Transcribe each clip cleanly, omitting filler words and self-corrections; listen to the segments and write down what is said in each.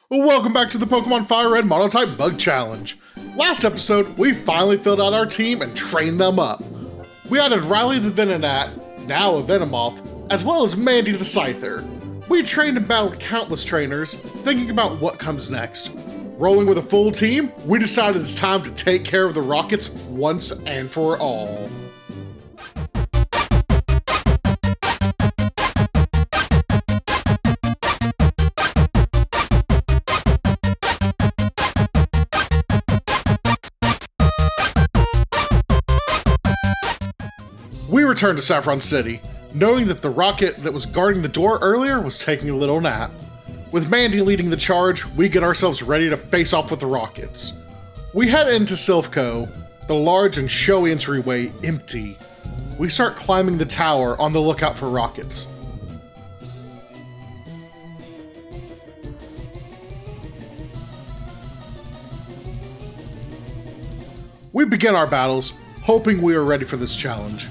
Welcome back to the Pokemon Fire Red Monotype Bug Challenge. Last episode, we finally filled out our team and trained them up. We added Riley the Venonat, now a Venomoth, as well as Mandy the Scyther. We trained and battled countless trainers, thinking about what comes next. Rolling with a full team, we decided it's time to take care of the Rockets once and for all. We returned to Saffron City, knowing that the rocket that was guarding the door earlier was taking a little nap. With Mandy leading the charge, we get ourselves ready to face off with the Rockets. We head into Silph Co, the large and showy entryway empty. We start climbing the tower on the lookout for Rockets. We begin our battles, hoping we are ready for this challenge.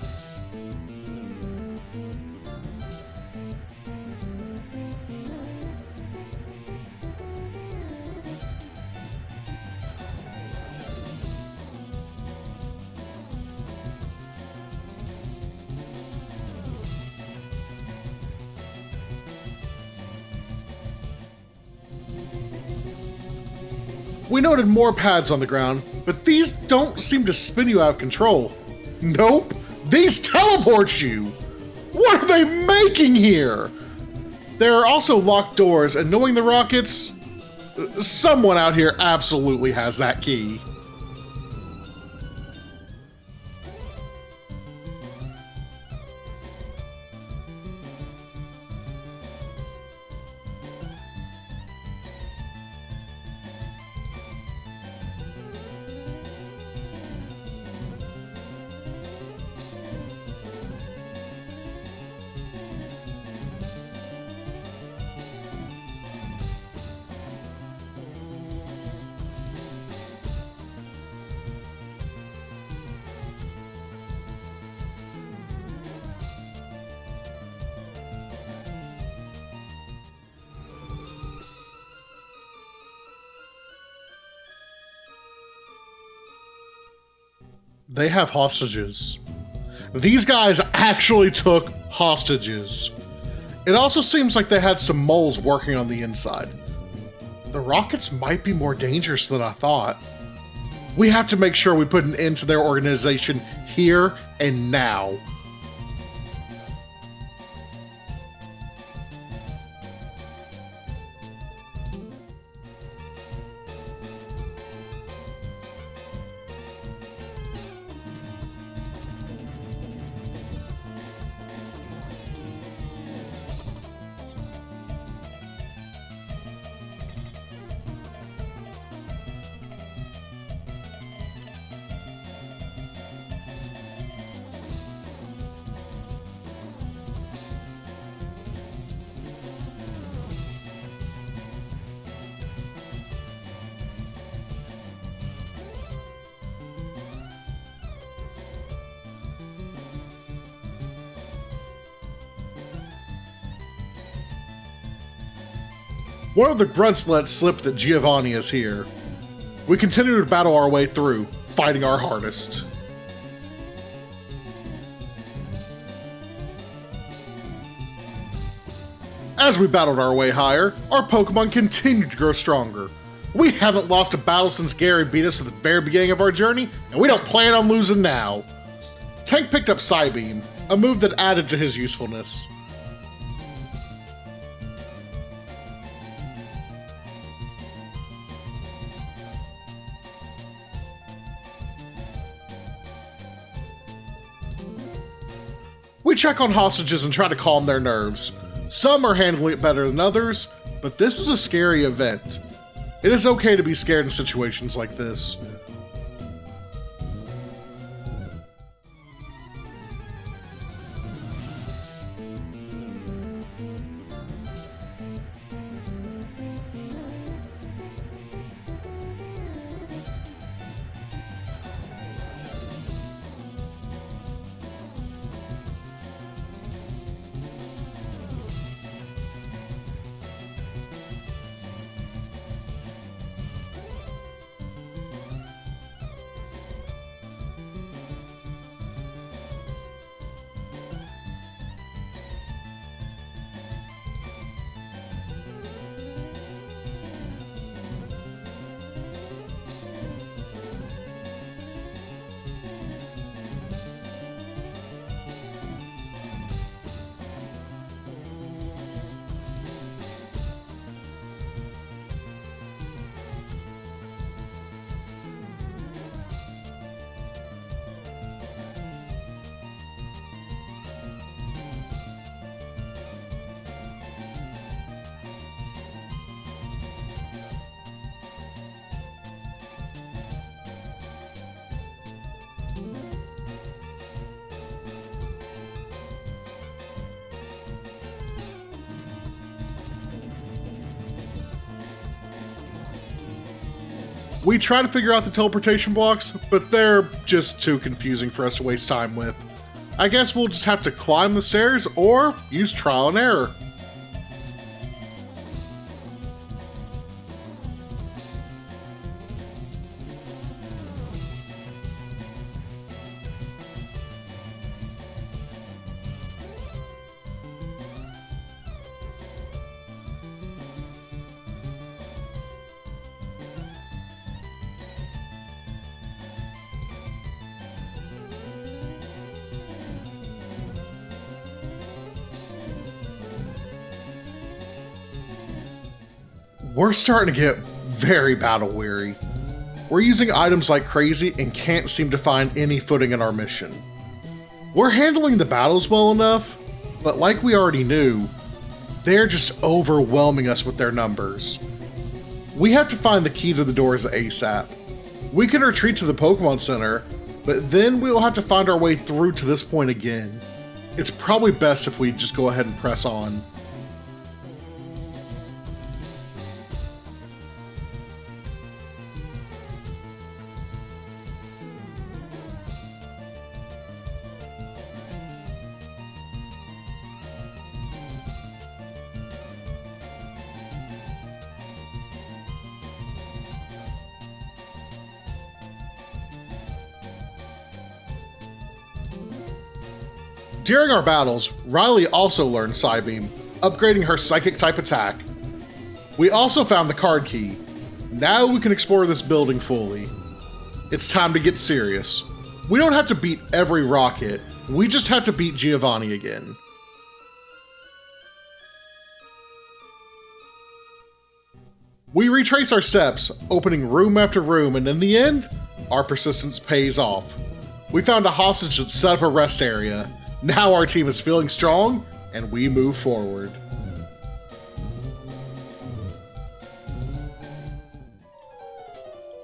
We noted more pads on the ground, but these don't seem to spin you out of control. Nope, these teleport you! What are they making here? There are also locked doors, and knowing the Rockets, someone out here absolutely has that key. They have hostages. These guys actually took hostages. It also seems like they had some moles working on the inside. The Rockets might be more dangerous than I thought. We have to make sure we put an end to their organization here and now. One of the grunts let slip that Giovanni is here. We continue to battle our way through, fighting our hardest. As we battled our way higher, our Pokemon continued to grow stronger. We haven't lost a battle since Gary beat us at the very beginning of our journey, and we don't plan on losing now. Tank picked up Psybeam, a move that added to his usefulness. We check on hostages and try to calm their nerves. Some are handling it better than others, but this is a scary event. It is okay to be scared in situations like this. We try to figure out the teleportation blocks, but they're just too confusing for us to waste time with. I guess we'll just have to climb the stairs or use trial and error. We're starting to get very battle weary. We're using items like crazy and can't seem to find any footing in our mission. We're handling the battles well enough, but like we already knew, they're just overwhelming us with their numbers. We have to find the key to the doors ASAP. We can retreat to the Pokemon Center, but then we will have to find our way through to this point again. It's probably best if we just go ahead and press on. During our battles, Riley also learned Psybeam, upgrading her psychic type attack. We also found the card key. Now we can explore this building fully. It's time to get serious. We don't have to beat every rocket, we just have to beat Giovanni again. We retrace our steps, opening room after room, and in the end, our persistence pays off. We found a hostage that set up a rest area. Now our team is feeling strong, and we move forward.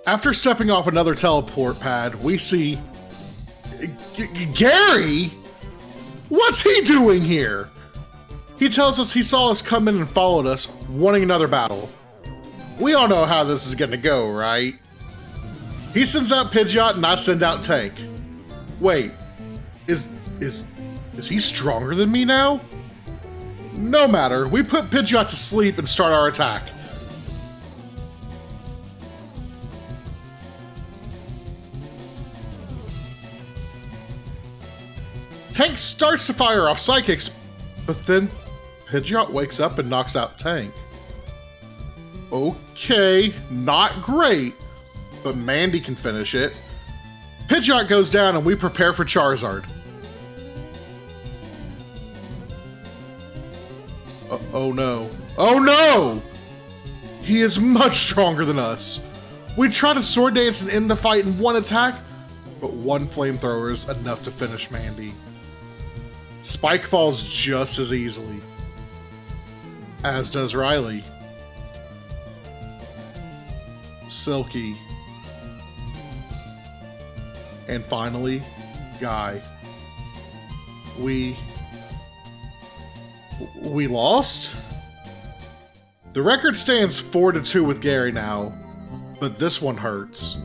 After stepping off another teleport pad, we see... Gary? What's he doing here? He tells us he saw us come in and followed us, wanting another battle. We all know how this is gonna go, right? He sends out Pidgeot and I send out Tank. Wait, is he stronger than me now? No matter, we put Pidgeot to sleep and start our attack. Tank starts to fire off Psychics, but then Pidgeot wakes up and knocks out Tank. Okay, not great, but Mandy can finish it. Pidgeot goes down and we prepare for Charizard. Oh no. Oh no! He is much stronger than us. We try to sword dance and end the fight in one attack, but one flamethrower is enough to finish Mandy. Spike falls just as easily, as does Riley. Silky. And finally, Guy. We lost? The record stands 4-2 with Gary now, but this one hurts.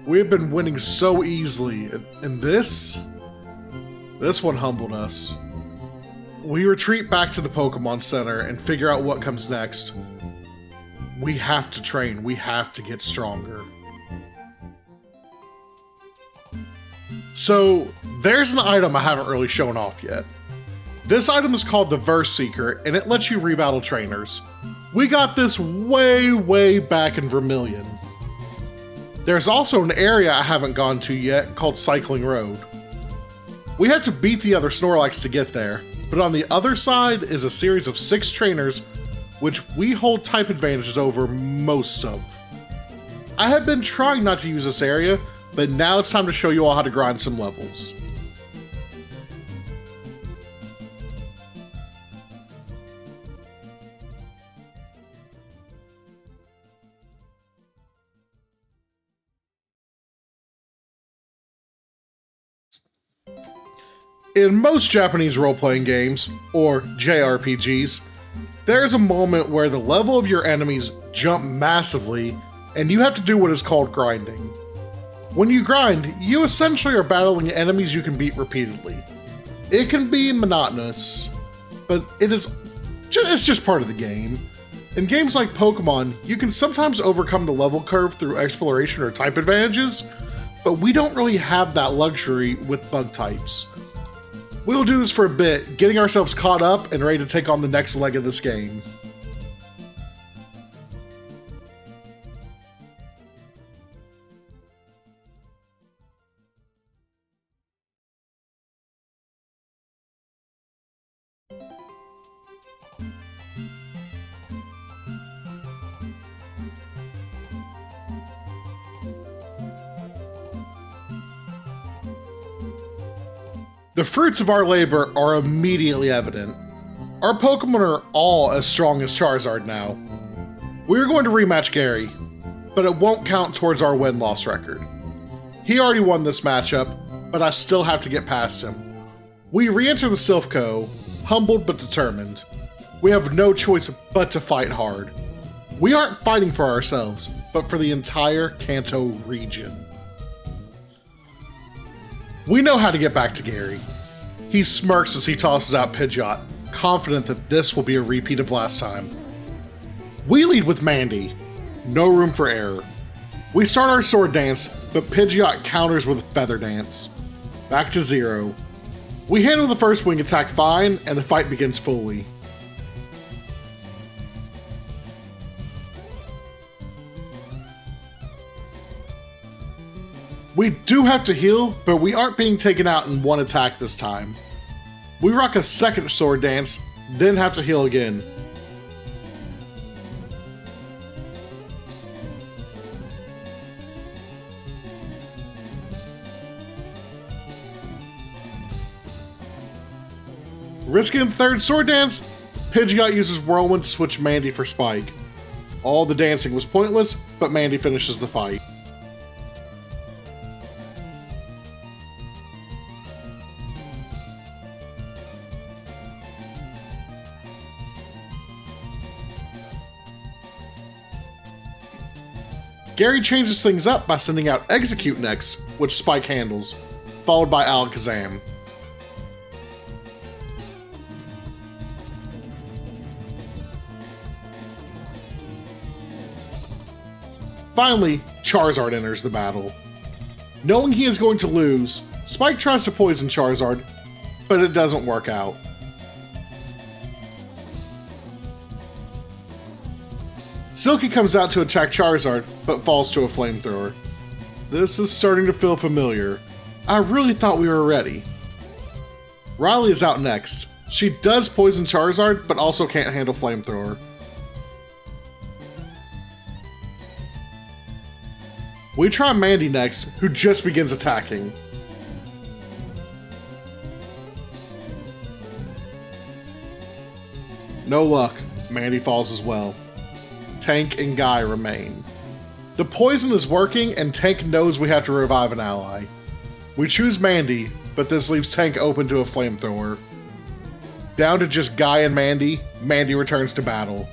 We have been winning so easily, and this one humbled us. We retreat back to the Pokemon Center and figure out what comes next. We have to train, we have to get stronger. So, there's an item I haven't really shown off yet. This item is called the Verse Seeker, and it lets you rebattle trainers. We got this way back in Vermilion. There's also an area I haven't gone to yet called Cycling Road. We have to beat the other Snorlax to get there, but on the other side is a series of 6 trainers which we hold type advantages over most of. I have been trying not to use this area, but now it's time to show you all how to grind some levels. In most Japanese role-playing games, or JRPGs, there's a moment where the level of your enemies jump massively and you have to do what is called grinding. When you grind, you essentially are battling enemies you can beat repeatedly. It can be monotonous, but it's just part of the game. In games like Pokemon, you can sometimes overcome the level curve through exploration or type advantages, but we don't really have that luxury with bug types. We'll do this for a bit, getting ourselves caught up and ready to take on the next leg of this game. The fruits of our labor are immediately evident. Our Pokemon are all as strong as Charizard now. We're going to rematch Gary, but it won't count towards our win-loss record. He already won this matchup, but I still have to get past him. We re-enter the Silph Co, humbled but determined. We have no choice but to fight hard. We aren't fighting for ourselves, but for the entire Kanto region. We know how to get back to Gary. He smirks as he tosses out Pidgeot, confident that this will be a repeat of last time. We lead with Mandy. No room for error. We start our Sword Dance, but Pidgeot counters with Feather Dance. Back to 0. We handle the first wing attack fine, and the fight begins fully. We do have to heal, but we aren't being taken out in one attack this time. We rock a second Sword Dance, then have to heal again. Risking the third Sword Dance, Pidgeot uses Whirlwind to switch Mandy for Spike. All the dancing was pointless, but Mandy finishes the fight. Gary changes things up by sending out Execute next, which Spike handles, followed by Alakazam. Finally, Charizard enters the battle. Knowing he is going to lose, Spike tries to poison Charizard, but it doesn't work out. Silky comes out to attack Charizard, but falls to a flamethrower. This is starting to feel familiar. I really thought we were ready. Riley is out next. She does poison Charizard, but also can't handle flamethrower. We try Mandy next, who just begins attacking. No luck. Mandy falls as well. Tank and Guy remain. The poison is working, and Tank knows we have to revive an ally. We choose Mandy, but this leaves Tank open to a flamethrower. Down to just Guy and Mandy, Mandy returns to battle.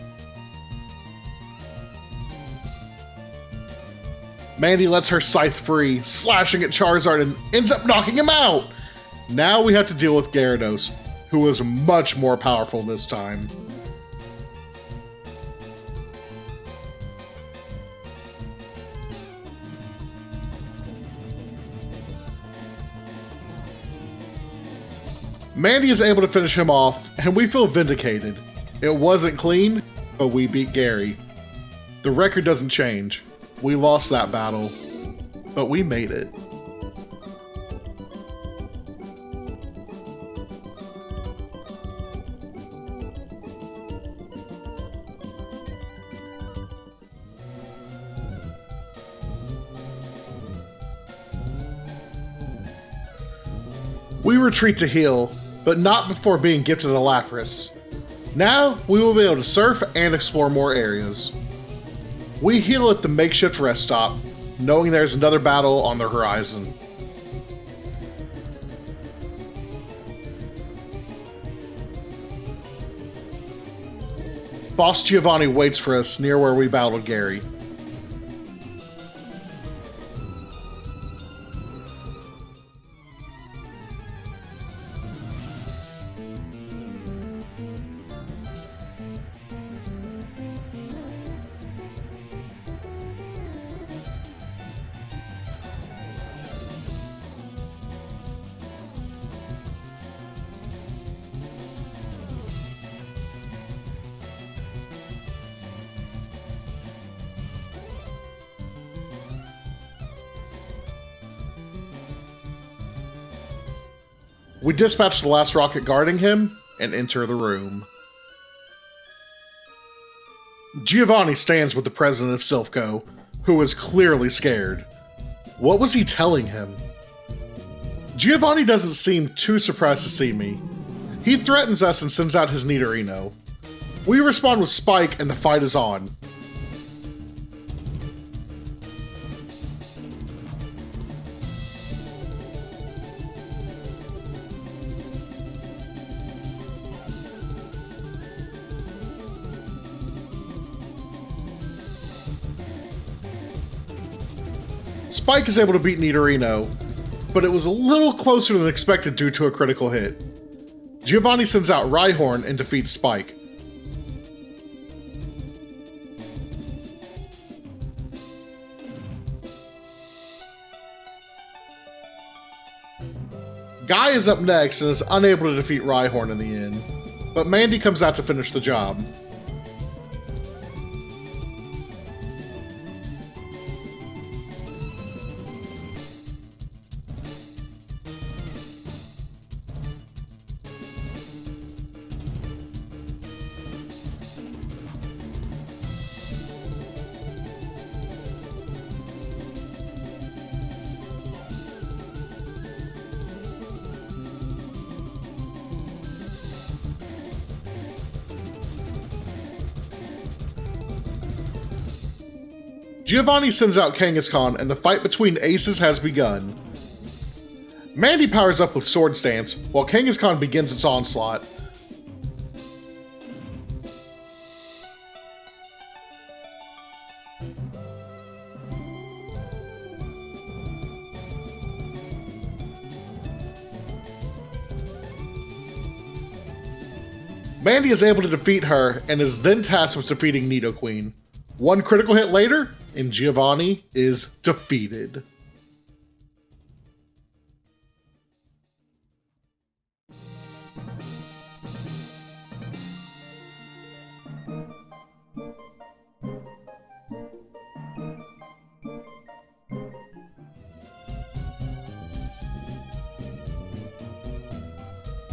Mandy lets her scythe free, slashing at Charizard and ends up knocking him out! Now we have to deal with Gyarados, who is much more powerful this time. Mandy is able to finish him off, and we feel vindicated. It wasn't clean, but we beat Gary. The record doesn't change. We lost that battle, but we made it. We retreat to heal, but not before being gifted a Lapras. Now, we will be able to surf and explore more areas. We heal at the makeshift rest stop, knowing there's another battle on the horizon. Boss Giovanni waits for us near where we battled Gary. We dispatch the last rocket guarding him and enter the room. Giovanni stands with the president of Silph Co, who is clearly scared. What was he telling him? Giovanni doesn't seem too surprised to see me. He threatens us and sends out his Nidorino. We respond with Spike and the fight is on. Spike is able to beat Nidorino, but it was a little closer than expected due to a critical hit. Giovanni sends out Rhyhorn and defeats Spike. Guy is up next and is unable to defeat Rhyhorn in the end, but Mandy comes out to finish the job. Giovanni sends out Kangaskhan and the fight between aces has begun. Mandy powers up with Sword Stance, while Kangaskhan begins its onslaught. Mandy is able to defeat her and is then tasked with defeating Nidoqueen. One critical hit later, and Giovanni is defeated.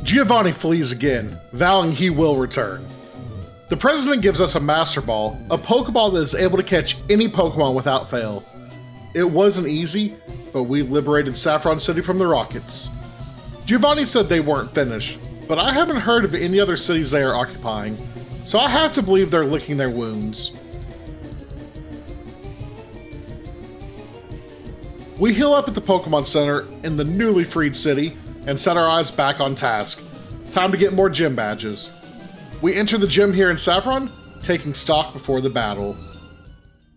Giovanni flees again, vowing he will return. The president gives us a Master Ball, a Pokeball that is able to catch any Pokemon without fail. It wasn't easy, but we liberated Saffron City from the Rockets. Giovanni said they weren't finished, but I haven't heard of any other cities they are occupying, so I have to believe they're licking their wounds. We heal up at the Pokemon Center in the newly freed city and set our eyes back on task. Time to get more gym badges. We enter the gym here in Saffron, taking stock before the battle.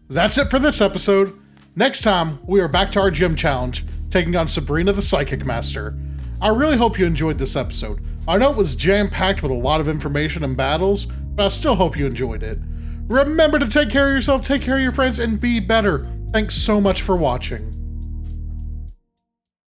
That's it for this episode. Next time, we are back to our gym challenge, taking on Sabrina the Psychic Master. I really hope you enjoyed this episode. I know it was jam-packed with a lot of information and battles, but I still hope you enjoyed it. Remember to take care of yourself, take care of your friends, and be better. Thanks so much for watching.